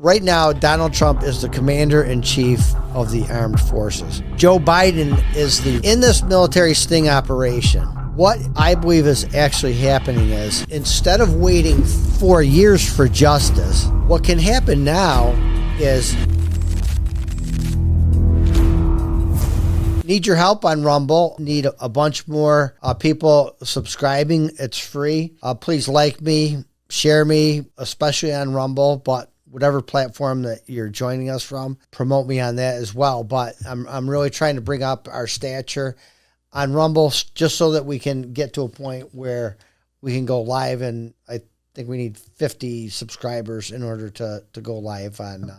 Right now, Donald Trump is the commander-in-chief of the armed forces. Joe Biden is in this military sting operation. What I believe is actually happening is, instead of waiting 4 years for justice, what can happen now is, need your help on Rumble, need a bunch more people subscribing. It's free. Please like me, share me, especially on Rumble, but whatever platform that you're joining us from, promote me on that as well. But I'm really trying to bring up our stature on Rumble just so that we can get to a point where we can go live. And I think we need 50 subscribers in order to go live on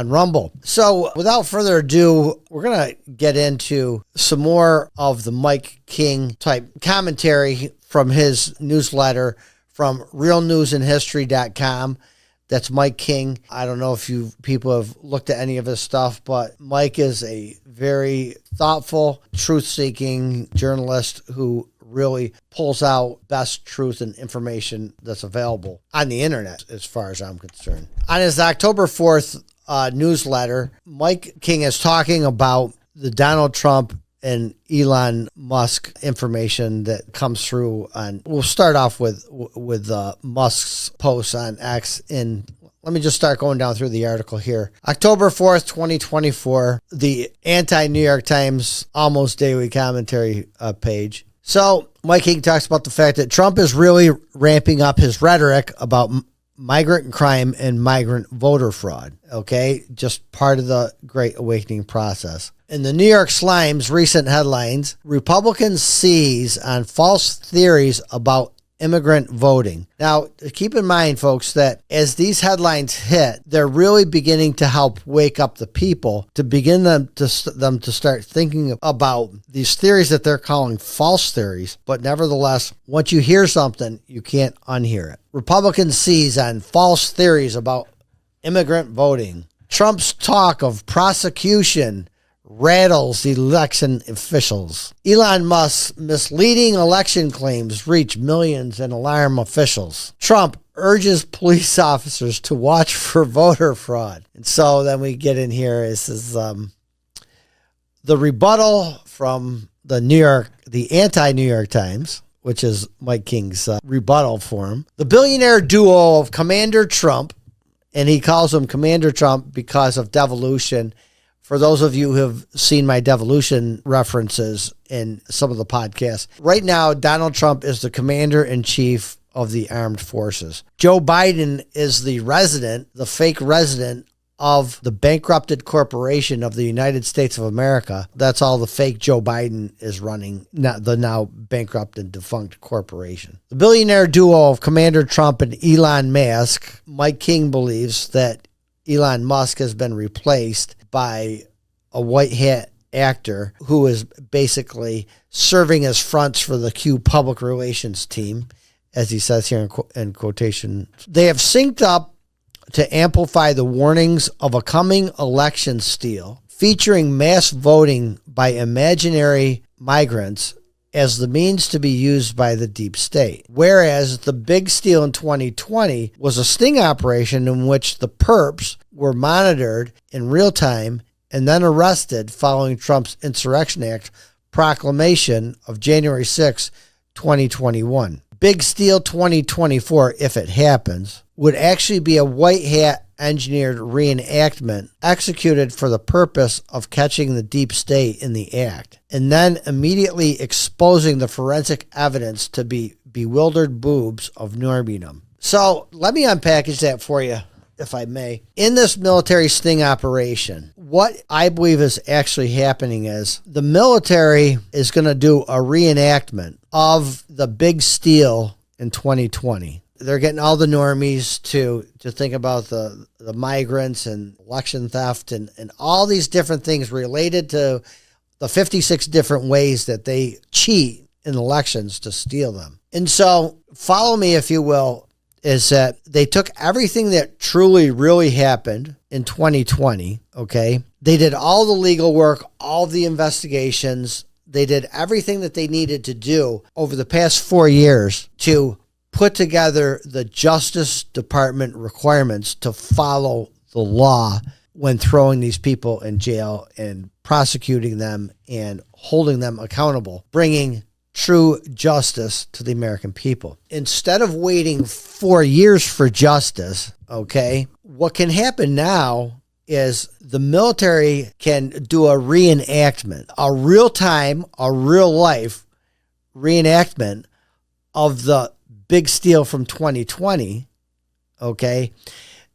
Rumble. So without further ado, we're going to get into some more of the Mike King type commentary from his newsletter from realnewsandhistory.com. That's Mike King. I don't know if you people have looked at any of his stuff, but Mike is a very thoughtful, truth-seeking journalist who really pulls out best truth and information that's available on the internet, as far as I'm concerned. On his October 4th newsletter, Mike King is talking about the Donald Trump and Elon Musk information that comes through on. We'll start off with Musk's post on X. Let me just start going down through the article here. October 4th, 2024, the anti-New York Times almost daily commentary page. So Mike King talks about the fact that Trump is really ramping up his rhetoric about migrant crime and migrant voter fraud. Okay, just part of the Great Awakening process. In the New York Slime's recent headlines, Republicans seize on false theories about immigrant voting. Now, keep in mind, folks, that as these headlines hit, they're really beginning to help wake up the people to begin them to start thinking about these theories that they're calling false theories. But nevertheless, once you hear something, you can't unhear it. Republicans seize on false theories about immigrant voting. Trump's talk of prosecution rattles election officials. Elon Musk's misleading election claims reach millions and alarm officials. Trump urges police officers to watch for voter fraud. And so then we get in here. This is the rebuttal from the anti-New York Times, which is Mike King's rebuttal for him. The billionaire duo of Commander Trump, and he calls him Commander Trump because of devolution. For those of you who have seen my devolution references in some of the podcasts, right now, Donald Trump is the commander-in-chief of the armed forces. Joe Biden is the fake resident of the bankrupted corporation of the United States of America. That's all the fake Joe Biden is running, not the now bankrupt and defunct corporation. The billionaire duo of Commander Trump and Elon Musk, Mike King believes that Elon Musk has been replaced by a white hat actor who is basically serving as fronts for the Q public relations team, as he says here in quotation. They have synced up to amplify the warnings of a coming election steal, featuring mass voting by imaginary migrants as the means to be used by the deep state. Whereas the big steal in 2020 was a sting operation in which the perps were monitored in real time and then arrested following Trump's Insurrection Act proclamation of January 6, 2021. Big Steal 2024, if it happens, would actually be a white hat engineered reenactment executed for the purpose of catching the deep state in the act and then immediately exposing the forensic evidence to be bewildered boobs of Norminum. So let me unpackage that for you, if I may. In this military sting operation, what I believe is actually happening is the military is going to do a reenactment of the big steal in 2020. They're getting all the normies to think about the migrants and election theft and all these different things related to the 56 different ways that they cheat in elections to steal them. And so follow me, if you will, is that they took everything that truly, really happened in 2020, okay? They did all the legal work, all the investigations. They did everything that they needed to do over the past 4 years to put together the Justice Department requirements to follow the law when throwing these people in jail and prosecuting them and holding them accountable, bringing true justice to the American people. Instead of waiting 4 years for justice, okay, what can happen now is the military can do a reenactment, a real-time, a real-life reenactment of the big steal from 2020, okay?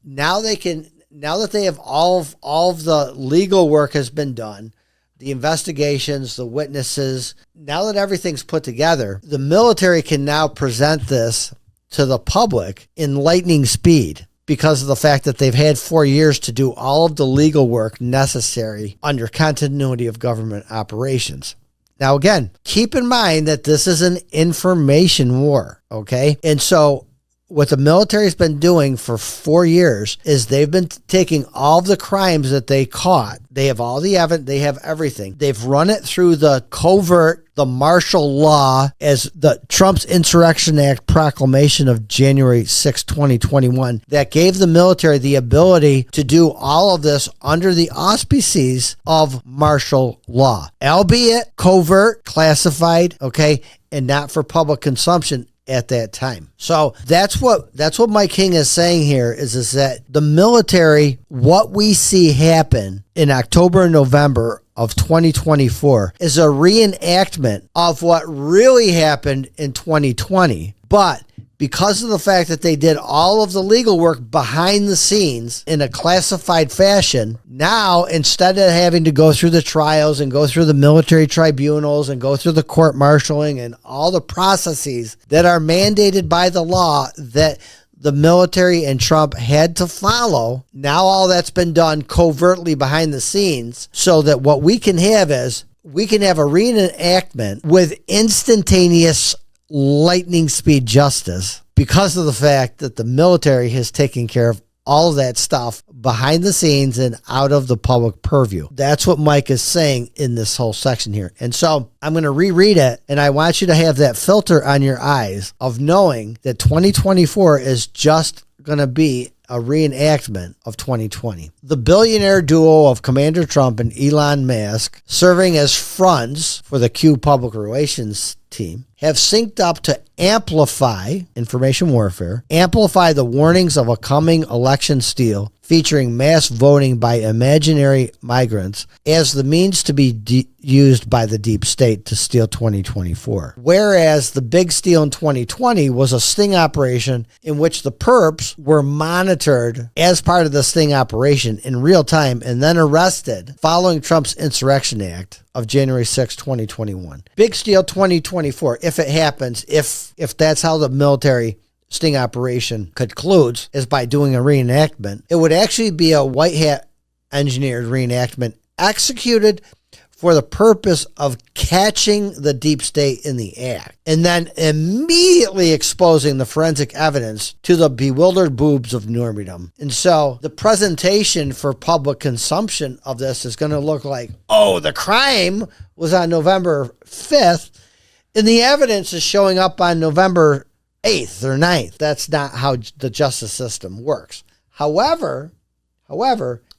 Now that they have all of the legal work has been done, the investigations, the witnesses, now that everything's put together, the military can now present this to the public in lightning speed because of the fact that they've had 4 years to do all of the legal work necessary under continuity of government operations. Now, again, keep in mind that this is an information war, okay? And so what the military's been doing for 4 years is they've been taking all the crimes that they caught. They have all the evidence. They have everything. They've run it through the covert, the martial law as the Trump's Insurrection Act proclamation of January 6, 2021 that gave the military the ability to do all of this under the auspices of martial law, albeit covert, classified, okay, and not for public consumption at that time. So that's what Mike King is saying here is that the military, what we see happen in October and November of 2024 is a reenactment of what really happened in 2020. But because of the fact that they did all of the legal work behind the scenes in a classified fashion, now instead of having to go through the trials and go through the military tribunals and go through the court-martialing and all the processes that are mandated by the law that the military and Trump had to follow, now all that's been done covertly behind the scenes so that what we can have is we can have a reenactment with instantaneous lightning speed justice because of the fact that the military has taken care of all of that stuff behind the scenes and out of the public purview. That's what Mike is saying in this whole section here. And so I'm going to reread it, and I want you to have that filter on your eyes of knowing that 2024 is just going to be a reenactment of 2020. The billionaire duo of Commander Trump and Elon Musk, serving as fronts for the Q public relations team, have synced up to amplify information warfare, amplify the warnings of a coming election steal featuring mass voting by imaginary migrants as the means to be used by the deep state to steal 2024. Whereas the big steal in 2020 was a sting operation in which the perps were monitored as part of the sting operation in real time and then arrested following Trump's Insurrection Act of January 6, 2021. Big steal 2024, if it happens, if that's how the military sting operation concludes, is by doing a reenactment. It would actually be a white hat engineered reenactment executed for the purpose of catching the deep state in the act and then immediately exposing the forensic evidence to the bewildered boobs of Normandom. And so the presentation for public consumption of this is going to look like, oh, the crime was on November 5th and the evidence is showing up on November 8th or 9th. That's not how the justice system works. However,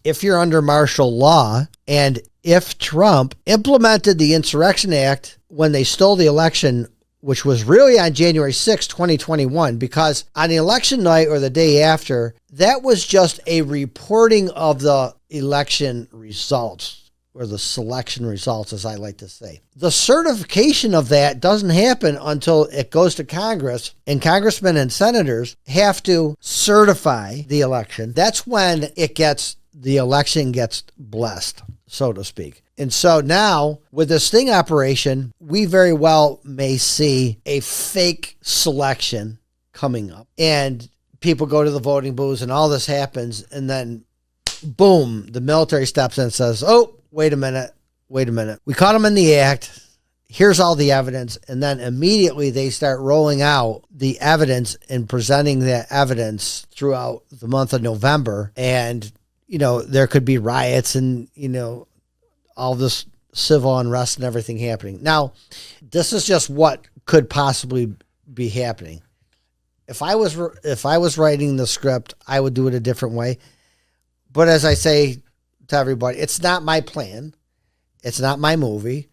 if you're under martial law and if Trump implemented the Insurrection Act when they stole the election, which was really on January 6, 2021, because on the election night or the day after, that was just a reporting of the election results, or the selection results, as I like to say. The certification of that doesn't happen until it goes to Congress, and congressmen and senators have to certify the election. That's when the election gets blessed, so to speak. And so now, with the sting operation, we very well may see a fake selection coming up. And people go to the voting booths and all this happens, and then, boom, the military steps in and says, oh, wait a minute. We caught him in the act. Here's all the evidence. And then immediately they start rolling out the evidence and presenting that evidence throughout the month of November. And, there could be riots and, all this civil unrest and everything happening. Now, this is just what could possibly be happening. If I was writing the script, I would do it a different way. But as I say to everybody, it's not my plan. It's not my movie.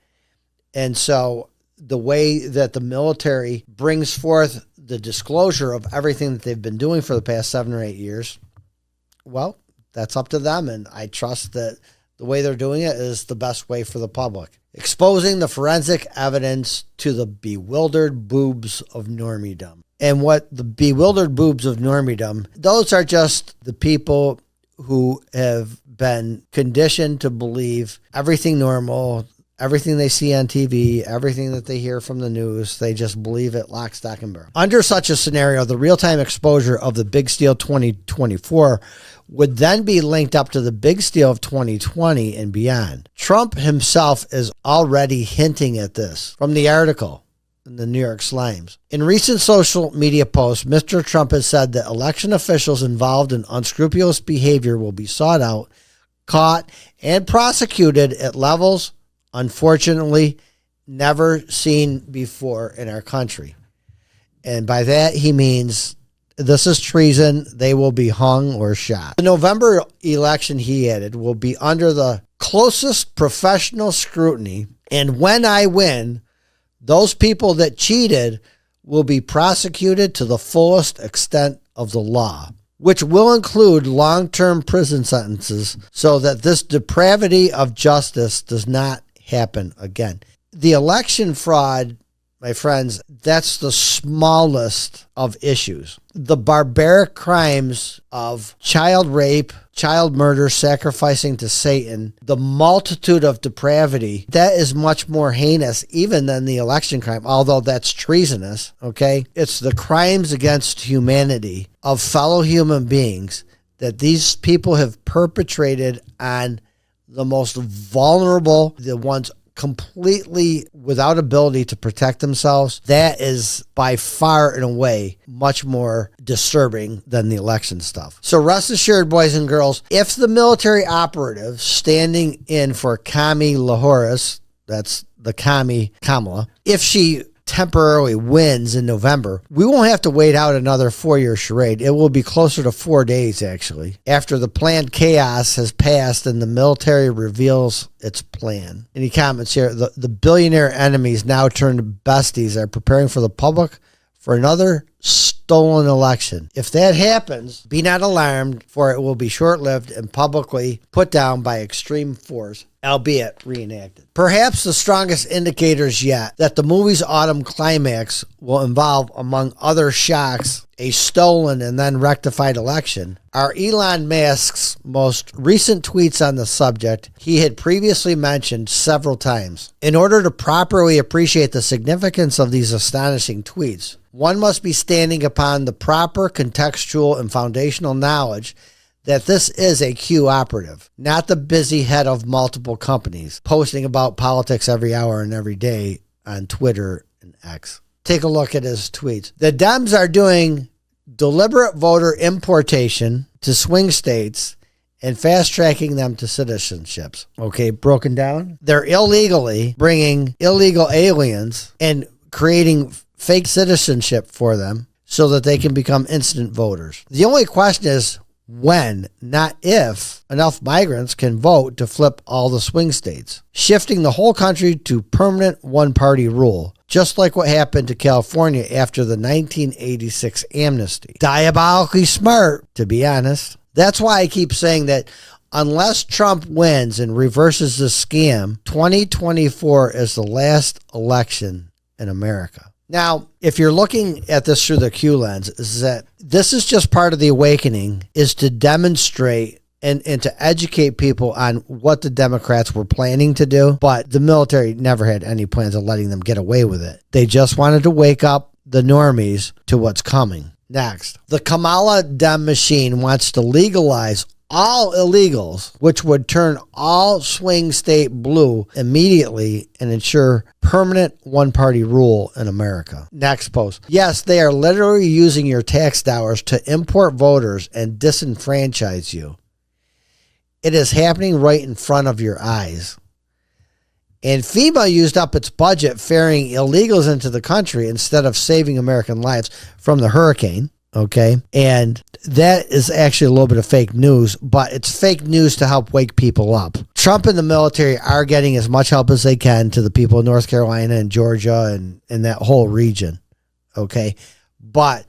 And so the way that the military brings forth the disclosure of everything that they've been doing for the past 7 or 8 years, well, that's up to them. And I trust that the way they're doing it is the best way for the public. Exposing the forensic evidence to the bewildered boobs of normiedom. And what the bewildered boobs of normiedom, those are just the people who have been conditioned to believe everything normal, everything they see on TV, everything that they hear from the news, they just believe it lock, stock, and barrel. Under such a scenario, the real-time exposure of the Big Steal 2024 would then be linked up to the Big Steal of 2020 and beyond. Trump himself is already hinting at this from the article in the New York Slimes. In recent social media posts, Mr. Trump has said that election officials involved in unscrupulous behavior will be sought out, caught, and prosecuted at levels, unfortunately, never seen before in our country. And by that, he means this is treason. They will be hung or shot. The November election, he added, will be under the closest professional scrutiny. And when I win, those people that cheated will be prosecuted to the fullest extent of the law, which will include long-term prison sentences so that this depravity of justice does not happen again. The election fraud, my friends, that's the smallest of issues. The barbaric crimes of child rape, child murder, sacrificing to Satan, the multitude of depravity, that is much more heinous even than the election crime, although that's treasonous, okay? It's the crimes against humanity of fellow human beings that these people have perpetrated on the most vulnerable, the ones completely without ability to protect themselves. That is by far and away much more disturbing than the election stuff. So rest assured, boys and girls, if the military operative standing in for Kami Lahoris, that's the Kami Kamala, if she temporarily wins in November, we won't have to wait out another 4-year charade. It will be closer to 4 days, actually, after the planned chaos has passed and the military reveals its plan. Any comments here? The billionaire enemies now turned besties are preparing for the public for another stolen election. If that happens, be not alarmed, for it will be short-lived and publicly put down by extreme force, albeit reenacted. Perhaps the strongest indicators yet that the movie's autumn climax will involve, among other shocks, a stolen and then rectified election are Elon Musk's most recent tweets on the subject he had previously mentioned several times. In order to properly appreciate the significance of these astonishing tweets, one must be standing upon the proper contextual and foundational knowledge that this is a Q operative, not the busy head of multiple companies posting about politics every hour and every day on Twitter and X. Take a look at his tweets. The Dems are doing deliberate voter importation to swing states and fast-tracking them to citizenships. Okay, broken down. They're illegally bringing illegal aliens and creating fake citizenship for them so that they can become instant voters. The only question is when, not if, enough migrants can vote to flip all the swing states, shifting the whole country to permanent one-party rule, just like what happened to California after the 1986 amnesty. Diabolically smart, to be honest. That's why I keep saying that unless Trump wins and reverses the scam, 2024 is the last election in America. Now, if you're looking at this through the Q lens, is that this is just part of the awakening, is to demonstrate and to educate people on what the Democrats were planning to do. But the military never had any plans of letting them get away with it. They just wanted to wake up the normies to what's coming. Next, the Kamala Dem machine wants to legalize all illegals, which would turn all swing state blue immediately and ensure permanent one-party rule in America. Next post. Yes, they are literally using your tax dollars to import voters and disenfranchise you. It is happening right in front of your eyes. And FEMA used up its budget ferrying illegals into the country instead of saving American lives from the hurricane. Okay. And that is actually a little bit of fake news, but it's fake news to help wake people up. Trump and the military are getting as much help as they can to the people of North Carolina and Georgia and that whole region. Okay. But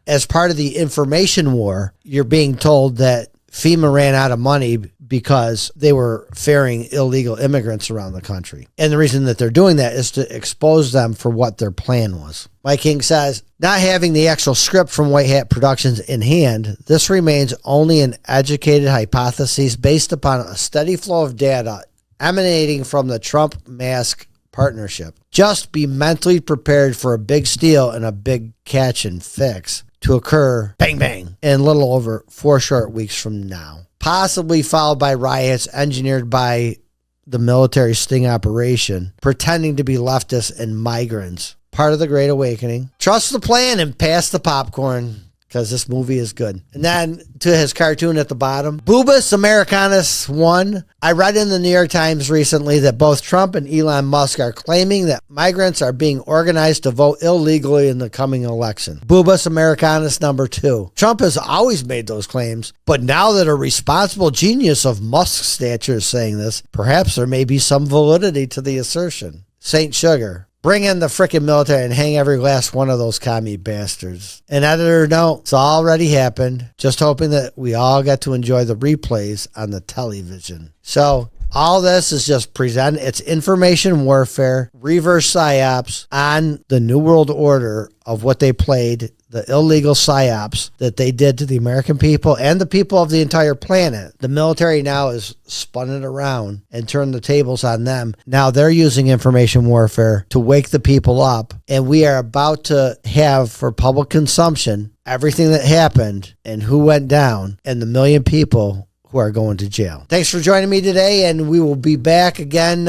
as part of the information war, you're being told that FEMA ran out of money because they were ferrying illegal immigrants around the country. And the reason that they're doing that is to expose them for what their plan was. Mike King says, not having the actual script from White Hat Productions in hand, this remains only an educated hypothesis based upon a steady flow of data emanating from the Trump-Musk partnership. Just be mentally prepared for a big steal and a big catch and fix to occur, bang, bang, in a little over 4 short weeks from now. Possibly followed by riots engineered by the military sting operation, pretending to be leftists and migrants. Part of the Great Awakening. Trust the plan and pass the popcorn, because this movie is good. And then to his cartoon at the bottom, Boobus Americanus 1. I read in the New York Times recently that both Trump and Elon Musk are claiming that migrants are being organized to vote illegally in the coming election. Boobus Americanus number 2. Trump has always made those claims, but now that a responsible genius of Musk's stature is saying this, perhaps there may be some validity to the assertion. Saint Sugar. Bring in the frickin' military and hang every last one of those commie bastards. And editor, no, it's already happened. Just hoping that we all get to enjoy the replays on the television. So all this is just present. It's information warfare, reverse psyops on the New World Order of what they played, the illegal psyops that they did to the American people and the people of the entire planet. The military now has spun it around and turned the tables on them. Now they're using information warfare to wake the people up. And we are about to have for public consumption everything that happened and who went down and the million people who are going to jail. Thanks for joining me today, and we will be back again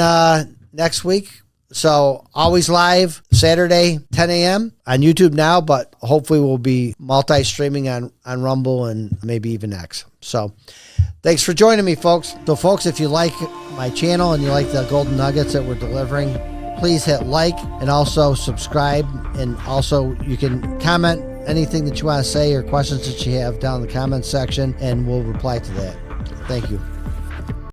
next week. So always live Saturday, 10 a.m. on YouTube now, but hopefully we'll be multi-streaming on Rumble and maybe even X. So thanks for joining me, folks. So folks, if you like my channel and you like the golden nuggets that we're delivering, please hit like and also subscribe. And also you can comment anything that you want to say or questions that you have down in the comment section, and we'll reply to that. Thank you.